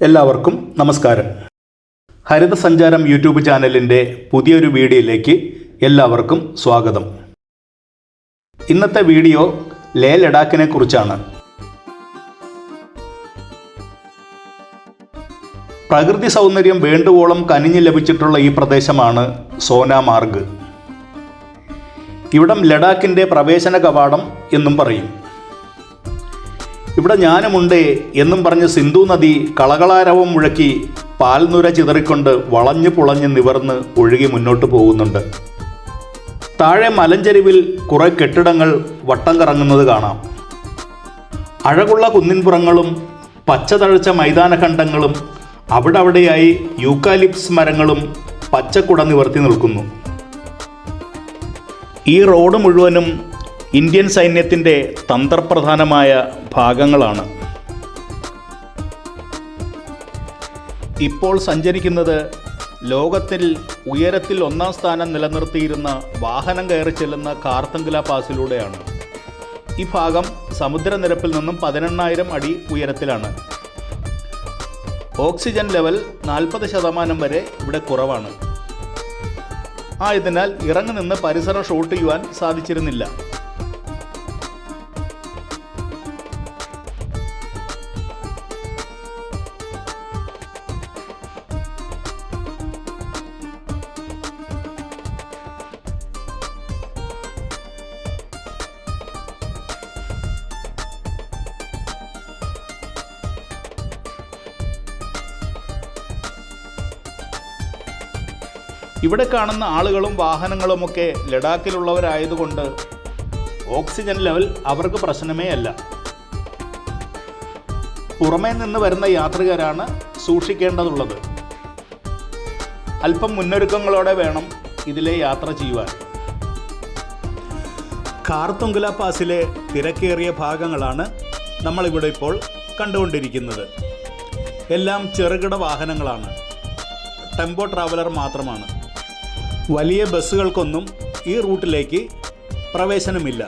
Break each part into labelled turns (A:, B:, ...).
A: എല്ലാവർക്കും നമസ്കാരം. ഹരിത സഞ്ചാരം യൂട്യൂബ് ചാനലിൻ്റെ പുതിയൊരു വീഡിയോയിലേക്ക് എല്ലാവർക്കും സ്വാഗതം. ഇന്നത്തെ വീഡിയോ ലേ ലഡാക്കിനെ കുറിച്ചാണ്. പ്രകൃതി സൗന്ദര്യം വേണ്ടുവോളം കനിഞ്ഞു ലഭിച്ചിട്ടുള്ള ഈ പ്രദേശമാണ് സോനാമാർഗ്. ഇവിടം ലഡാക്കിൻ്റെ പ്രവേശന കവാടം എന്നും പറയും. ഇവിടെ ഞാനുമുണ്ട് എന്നും പറഞ്ഞ് സിന്ധു നദി കളകളാരവം മുഴക്കി പാൽനുര ചിതറിക്കൊണ്ട് വളഞ്ഞു പുളഞ്ഞ് നിവർന്ന് ഒഴുകി മുന്നോട്ട് പോകുന്നുണ്ട്. താഴെ മലഞ്ചെരിവിൽ കുറേ കെട്ടിടങ്ങൾ വട്ടം കറങ്ങുന്നത് കാണാം. അഴകുള്ള കുന്നിൻപുറങ്ങളും പച്ചതഴച്ച മൈതാനഖണ്ഡങ്ങളും അവിടെയായി യൂക്കാലിപ്സ് മരങ്ങളും പച്ചക്കുട നിവർത്തി നിൽക്കുന്നു. ഈ റോഡ് മുഴുവനും ഇന്ത്യൻ സൈന്യത്തിൻ്റെ തന്ത്രപ്രധാനമായ ഭാഗങ്ങളാണ്. ഇപ്പോൾ സഞ്ചരിക്കുന്നത് ലോകത്തിൽ ഉയരത്തിൽ ഒന്നാം സ്ഥാനം നിലനിർത്തിയിരുന്ന വാഹനം കയറി ചെല്ലുന്ന കാർത്തങ്കുല പാസിലൂടെയാണ്. ഈ ഭാഗം സമുദ്രനിരപ്പിൽ നിന്നും 18,000 അടി ഉയരത്തിലാണ്. ഓക്സിജൻ ലെവൽ 40% വരെ ഇവിടെ കുറവാണ്. ആയതിനാൽ ഇറങ്ങി നിന്ന് പരിസരം ഷൂട്ട് ചെയ്യുവാൻ സാധിച്ചിരുന്നില്ല. ഇവിടെ കാണുന്ന ആളുകളും വാഹനങ്ങളുമൊക്കെ ലഡാക്കിലുള്ളവരായതുകൊണ്ട് ഓക്സിജൻ ലെവൽ അവർക്ക് പ്രശ്നമേ അല്ല. പുറമേ നിന്ന് വരുന്ന യാത്രികരാണ് സൂക്ഷിക്കേണ്ടതുള്ളത്. അല്പം മുന്നൊരുക്കങ്ങളോടെ വേണം ഇതിലെ യാത്ര ചെയ്യുവാൻ. കാർത്തുങ്കുല പാസിലെ തിരക്കേറിയ ഭാഗങ്ങളാണ് നമ്മളിവിടെ ഇപ്പോൾ കണ്ടുകൊണ്ടിരിക്കുന്നത്. എല്ലാം ചെറുകിട വാഹനങ്ങളാണ്. ടെമ്പോ ട്രാവലർ മാത്രമാണ്. വലിയ ബസ്സുകൾക്കൊന്നും ഈ റൂട്ടിലേക്ക് പ്രവേശനമില്ല.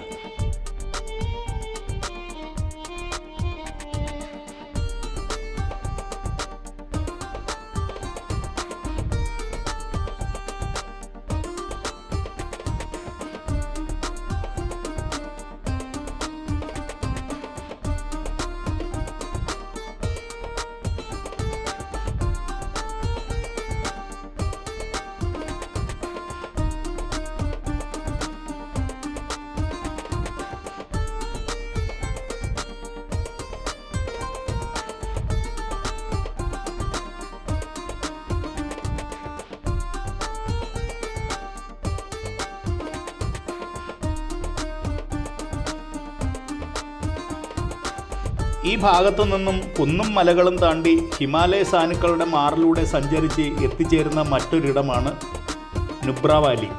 A: ഈ ഭാഗത്തു നിന്നും കുന്നും മലകളും താണ്ടി ഹിമാലയ സാനുക്കളുടെ മാറിലൂടെ സഞ്ചരിച്ച് എത്തിച്ചേരുന്ന മറ്റൊരിടമാണ് നുബ്ര വാലി.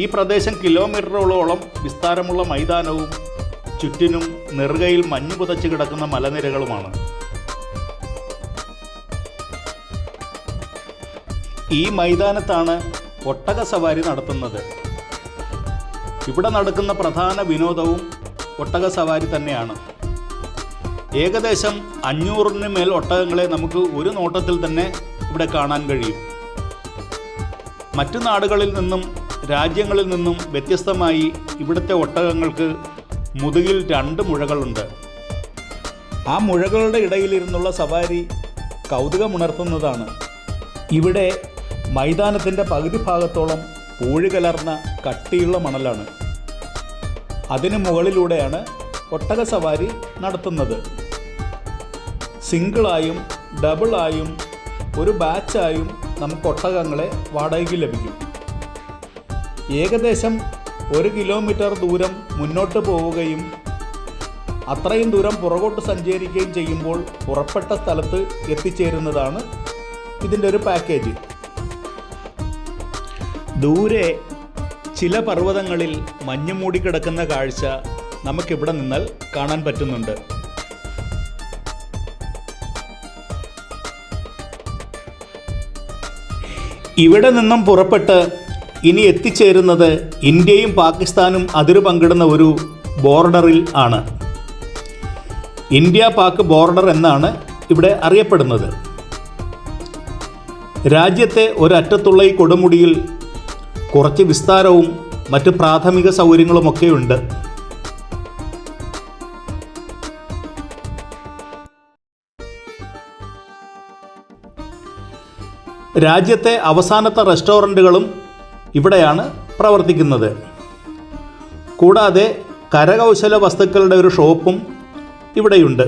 A: ഈ പ്രദേശം കിലോമീറ്ററുകളോളം വിസ്താരമുള്ള മൈതാനവും ചുറ്റിനും നെറുകയിൽ മഞ്ഞു പുതച്ച് കിടക്കുന്ന മലനിരകളുമാണ്. ഈ മൈതാനത്താണ് ഒട്ടക സവാരി നടത്തുന്നത്. ഇവിടെ നടക്കുന്ന പ്രധാന വിനോദവും ഒട്ടക സവാരി തന്നെയാണ്. ഏകദേശം 500-ന് മേൽ ഒട്ടകങ്ങളെ നമുക്ക് ഒരു നോട്ടത്തിൽ തന്നെ ഇവിടെ കാണാൻ കഴിയും. മറ്റു നാടുകളിൽ നിന്നും രാജ്യങ്ങളിൽ നിന്നും വ്യത്യസ്തമായി ഇവിടുത്തെ ഒട്ടകങ്ങൾക്ക് മുതുകിൽ 2 മുഴകളുണ്ട്. ആ മുഴകളുടെ ഇടയിലിരുന്നുള്ള സവാരി കൗതുകമുണർത്തുന്നതാണ്. ഇവിടെ മൈതാനത്തിൻ്റെ പകുതി ഭാഗത്തോളം പൂഴി കലർന്ന കട്ടിയുള്ള മണലാണ്. അതിന് മുകളിലൂടെയാണ് ഒട്ടക സവാരി നടത്തുന്നത്. സിംഗിളായും ഡബിളായും ഒരു ബാച്ചായും നമുക്ക് ഒട്ടകങ്ങളെ വാടകയ്ക്ക് ലഭിക്കും. ഏകദേശം 1 കിലോമീറ്റർ ദൂരം മുന്നോട്ട് പോവുകയും അത്രയും ദൂരം പുറകോട്ട് സഞ്ചരിക്കുകയും ചെയ്യുമ്പോൾ പുറപ്പെട്ട സ്ഥലത്ത് എത്തിച്ചേരുന്നതാണ് ഇതിൻ്റെ ഒരു പാക്കേജ്. ദൂരെ ചില പർവ്വതങ്ങളിൽ മഞ്ഞ് മൂടിക്കിടക്കുന്ന കാഴ്ച നമുക്കിവിടെ നിന്നാൽ കാണാൻ പറ്റുന്നുണ്ട്. ഇവിടെ നിന്നും പുറപ്പെട്ട് ഇനി എത്തിച്ചേരുന്നത് ഇന്ത്യയും പാകിസ്ഥാനും അതിരു പങ്കിടുന്ന ഒരു ബോർഡറിൽ ആണ്. ഇന്ത്യ പാക് ബോർഡർ എന്നാണ് ഇവിടെ അറിയപ്പെടുന്നത്. രാജ്യത്തെ ഒരറ്റത്തുള്ള ഈ കൊടുമുടിയിൽ കുറച്ച് വിസ്താരവും മറ്റ് പ്രാഥമിക സൗകര്യങ്ങളുമൊക്കെയുണ്ട്. രാജ്യത്തെ അവസാനത്തെ റെസ്റ്റോറൻറ്റുകളും ഇവിടെയാണ് പ്രവർത്തിക്കുന്നത്. കൂടാതെ കരകൗശല വസ്തുക്കളുടെ ഒരു ഷോപ്പും ഇവിടെയുണ്ട്.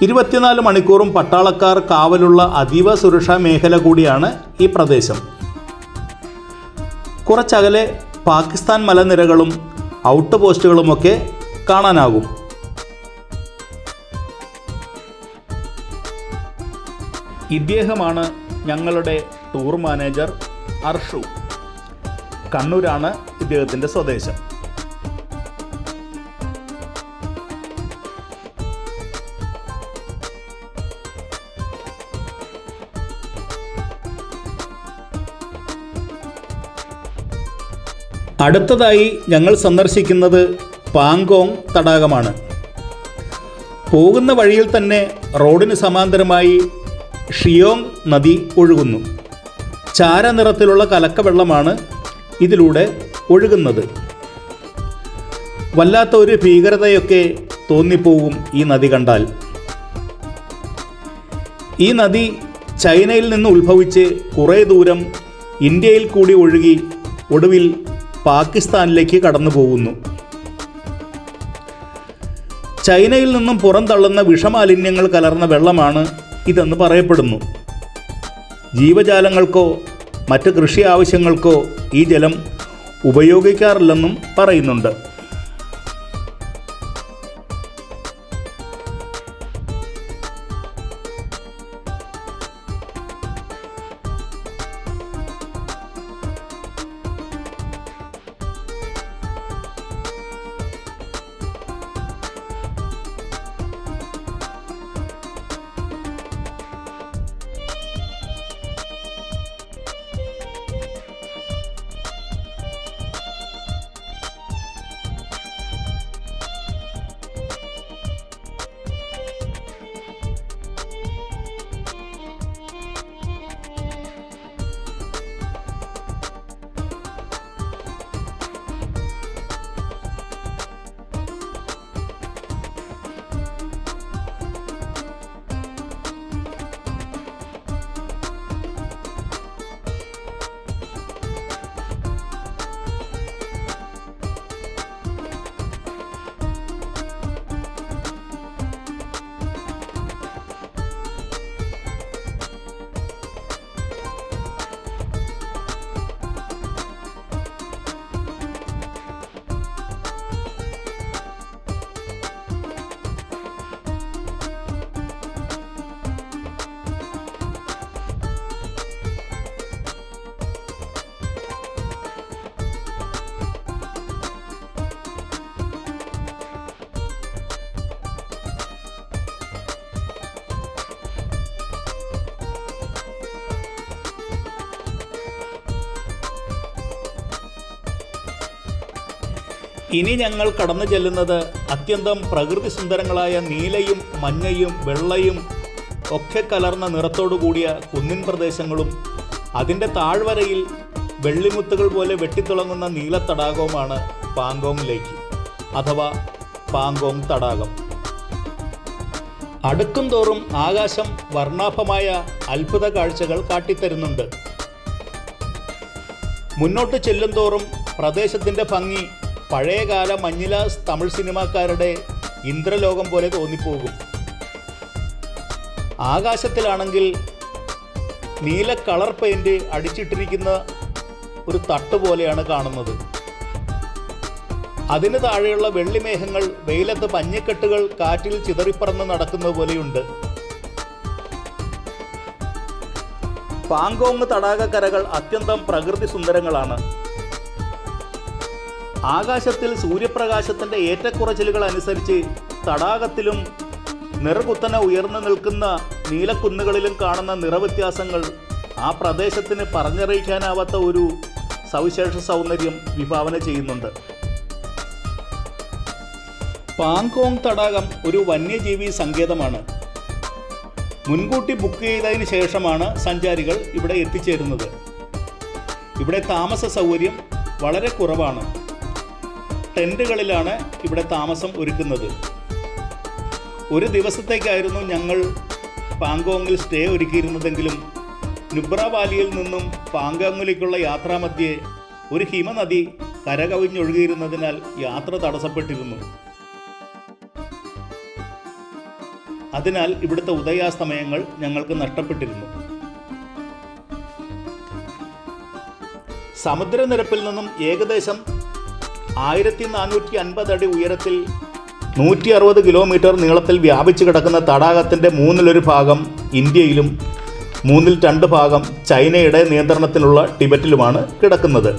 A: 24 മണിക്കൂറും പട്ടാളക്കാർ കാവലുള്ള അതീവ സുരക്ഷാ മേഖല കൂടിയാണ് ഈ പ്രദേശം. കുറച്ചകലെ പാകിസ്ഥാൻ മലനിരകളും ഔട്ട് പോസ്റ്റുകളുമൊക്കെ കാണാനാകും. ഇദ്ദേഹമാണ് ഞങ്ങളുടെ ടൂർ മാനേജർ അർഷു. കണ്ണൂരാണ് ഇദ്ദേഹത്തിൻ്റെ സ്വദേശം. അടുത്തതായി ഞങ്ങൾ സന്ദർശിക്കുന്നത് പാങ്കോങ് തടാകമാണ്. പോകുന്ന വഴിയിൽ തന്നെ റോഡിന് സമാന്തരമായി ഷിയോങ് നദി ഒഴുകുന്നു. ചാരനിറത്തിലുള്ള കലക്കവെള്ളമാണ് ഇതിലൂടെ ഒഴുകുന്നത്. വല്ലാത്ത ഒരു ഭീകരതയൊക്കെ തോന്നിപ്പോകും ഈ നദി കണ്ടാൽ. ഈ നദി ചൈനയിൽ നിന്ന് ഉത്ഭവിച്ച് കുറേ ദൂരം ഇന്ത്യയിൽ കൂടി ഒഴുകി ഒടുവിൽ പാകിസ്ഥാനിലേക്ക് കടന്നു പോകുന്നു. ചൈനയിൽ നിന്നും പുറന്തള്ളുന്ന വിഷമാലിന്യങ്ങൾ കലർന്ന വെള്ളമാണ് ഇതെന്ന് പറയപ്പെടുന്നു. ജീവജാലങ്ങൾക്കോ മറ്റ് കൃഷി ആവശ്യങ്ങൾക്കോ ഈ ജലം ഉപയോഗിക്കാറില്ലെന്നും പറയുന്നുണ്ട്. ഇനി ഞങ്ങൾ കടന്നു ചെല്ലുന്നത് അത്യന്തം പ്രകൃതി സുന്ദരങ്ങളായ നീലയും മഞ്ഞയും വെള്ളയും ഒക്കെ കലർന്ന നിറത്തോടു കൂടിയ കുന്നിൻ പ്രദേശങ്ങളും അതിൻ്റെ താഴ്വരയിൽ വെള്ളിമുത്തുകൾ പോലെ വെട്ടിത്തിളങ്ങുന്ന നീലത്തടാകവുമാണ് പാങ്കോങ് ലേക്ക് അഥവാ പാങ്കോങ് തടാകം. അടുക്കും തോറും ആകാശം വർണ്ണാഭമായ അത്ഭുത കാഴ്ചകൾ കാട്ടിത്തരുന്നുണ്ട്. മുന്നോട്ട് ചെല്ലും തോറും പ്രദേശത്തിൻ്റെ ഭംഗി പഴയകാല മഞ്ഞില തമിഴ് സിനിമാക്കാരുടെ ഇന്ദ്രലോകം പോലെ തോന്നിപ്പോകും. ആകാശത്തിലാണെങ്കിൽ നീല കളർ പെയിൻറ് അടിച്ചിട്ടിരിക്കുന്ന ഒരു തട്ട് പോലെയാണ് കാണുന്നത്. അതിന് താഴെയുള്ള വെള്ളിമേഘങ്ങൾ വെയിലത്ത് പഞ്ഞിക്കെട്ടുകൾ കാറ്റിൽ ചിതറിപ്പറന്ന് നടക്കുന്നത് പോലെയുണ്ട്. പാങ്കോങ് തടാകക്കരകൾ അത്യന്തം പ്രകൃതി സുന്ദരങ്ങളാണ്. ആകാശത്തിൽ സൂര്യപ്രകാശത്തിൻ്റെ ഏറ്റക്കുറച്ചിലുകൾ അനുസരിച്ച് തടാകത്തിലും നിറകുത്തനെ ഉയർന്നു നിൽക്കുന്ന നീലക്കുന്നുകളിലും കാണുന്ന നിറവ്യത്യാസങ്ങൾ ആ പ്രദേശത്തിന് പറഞ്ഞറിയിക്കാനാവാത്ത ഒരു സവിശേഷ സൗന്ദര്യം വിഭാവന ചെയ്യുന്നുണ്ട്. പാങ്കോങ് തടാകം ഒരു വന്യജീവി സങ്കേതമാണ്. മുൻകൂട്ടി ബുക്ക് ചെയ്തതിന് ശേഷമാണ് സഞ്ചാരികൾ ഇവിടെ എത്തിച്ചേരുന്നത്. ഇവിടെ താമസ സൗകര്യം വളരെ കുറവാണ്. ടെൻറ്റുകളിലാണ് ഇവിടെ താമസം ഒരുക്കുന്നത്. ഒരു ദിവസത്തേക്കായിരുന്നു ഞങ്ങൾ പാങ്കോങ്ങിൽ സ്റ്റേ ഒരുക്കിയിരുന്നതെങ്കിലും നുബ്ര വാലിയിൽ നിന്നും പാങ്കോങ്ങിലേക്കുള്ള യാത്രാമധ്യേ ഒരു ഹിമനദി കരകവിഞ്ഞൊഴുകിയിരുന്നതിനാൽ യാത്ര തടസ്സപ്പെട്ടിരുന്നു. അതിനാൽ ഇവിടുത്തെ ഉദയാസ്തമയങ്ങൾ ഞങ്ങൾക്ക് നഷ്ടപ്പെട്ടിരുന്നു. സമുദ്രനിരപ്പിൽ നിന്നും ഏകദേശം 1450 അടി ഉയരത്തിൽ 160 കിലോമീറ്റർ നീളത്തിൽ വ്യാപിച്ചു കിടക്കുന്ന തടാകത്തിൻ്റെ 1/3 ഭാഗം ഇന്ത്യയിലും 2/3 ഭാഗം ചൈനയുടെ നിയന്ത്രണത്തിലുള്ള ടിബറ്റിലുമാണ് കിടക്കുന്നത്.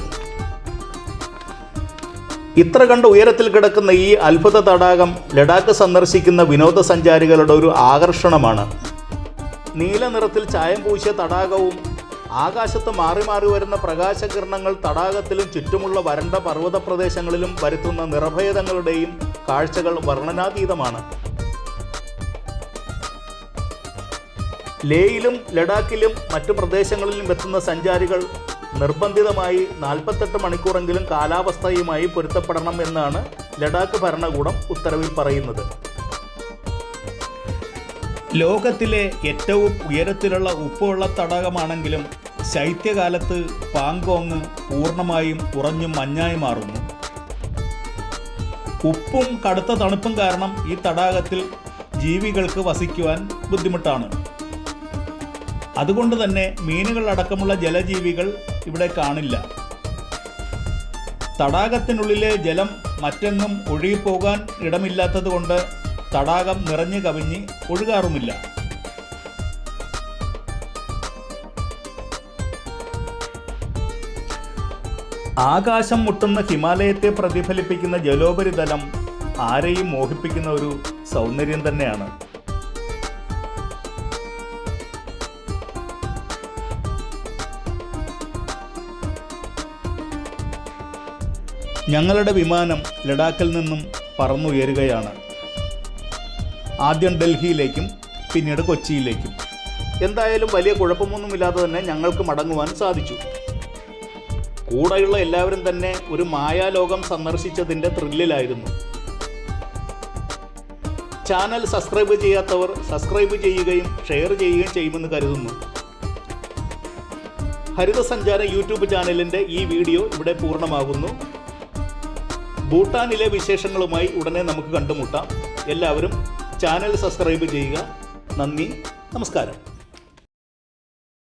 A: ഇത്ര കണ്ട് ഉയരത്തിൽ കിടക്കുന്ന ഈ അത്ഭുത തടാകം ലഡാക്ക് സന്ദർശിക്കുന്ന വിനോദസഞ്ചാരികളുടെ ഒരു ആകർഷണമാണ്. നീല നിറത്തിൽ ചായം പൂശിയ തടാകവും ആകാശത്ത് മാറി മാറി വരുന്ന പ്രകാശകിരണങ്ങൾ തടാകത്തിലും ചുറ്റുമുള്ള വരണ്ട പർവ്വത പ്രദേശങ്ങളിലും വരുത്തുന്ന നിറഭേദങ്ങളുടെയും കാഴ്ചകൾ വർണ്ണനാതീതമാണ്. ലേയിലും ലഡാക്കിലും മറ്റു പ്രദേശങ്ങളിലും എത്തുന്ന സഞ്ചാരികൾ നിർബന്ധിതമായി 48 മണിക്കൂറെങ്കിലും കാലാവസ്ഥയുമായി പൊരുത്തപ്പെടണം എന്നാണ് ലഡാക്ക് ഭരണകൂടം ഉത്തരവിൽ പറയുന്നത്. ലോകത്തിലെ ഏറ്റവും ഉയരത്തിലുള്ള ഉപ്പുവെള്ള തടാകമാണെങ്കിലും ശൈത്യകാലത്ത് പാങ്കോങ് പൂർണ്ണമായും ഉറഞ്ഞും മഞ്ഞായി മാറുന്നു. ഉപ്പും കടുത്ത തണുപ്പും കാരണം ഈ തടാകത്തിൽ ജീവികൾക്ക് വസിക്കുവാൻ ബുദ്ധിമുട്ടാണ്. അതുകൊണ്ട് തന്നെ മീനുകൾ അടക്കമുള്ള ജലജീവികൾ ഇവിടെ കാണില്ല. തടാകത്തിനുള്ളിലെ ജലം മറ്റെങ്ങും ഒഴുകിപ്പോകാൻ ഇടമില്ലാത്തതുകൊണ്ട് തടാകം നിറഞ്ഞു കവിഞ്ഞ് ഒഴുകാറുമില്ല. ആകാശം മുട്ടുന്ന ഹിമാലയത്തെ പ്രതിഫലിപ്പിക്കുന്ന ജലോപരിതലം ആരെയും മോഹിപ്പിക്കുന്ന ഒരു സൗന്ദര്യം തന്നെയാണ്. ഞങ്ങളുടെ വിമാനം ലഡാക്കിൽ നിന്നും പറന്നുയരുകയാണ്. ആദ്യം ഡൽഹിയിലേക്കും പിന്നീട് കൊച്ചിയിലേക്കും. എന്തായാലും വലിയ കുഴപ്പമൊന്നുമില്ലാതെ തന്നെ ഞങ്ങൾക്ക് മടങ്ങുവാൻ സാധിച്ചു. കൂടെയുള്ള എല്ലാവരും തന്നെ ഒരു മായാലോകം സന്ദർശിച്ചതിൻ്റെ ത്രില്ലിലായിരുന്നു. ചാനൽ സബ്സ്ക്രൈബ് ചെയ്യാത്തവർ സബ്സ്ക്രൈബ് ചെയ്യുകയും ഷെയർ ചെയ്യുകയും ചെയ്യുമെന്ന് കരുതുന്നു. ഹരിതസഞ്ചാര യൂട്യൂബ് ചാനലിൻ്റെ ഈ വീഡിയോ ഇവിടെ പൂർണ്ണമാകുന്നു. ഭൂട്ടാനിലെ വിശേഷങ്ങളുമായി ഉടനെ നമുക്ക് കണ്ടുമുട്ടാം. എല്ലാവരും ചാനൽ സബ്സ്ക്രൈബ് ചെയ്യുക. നന്ദി, നമസ്കാരം.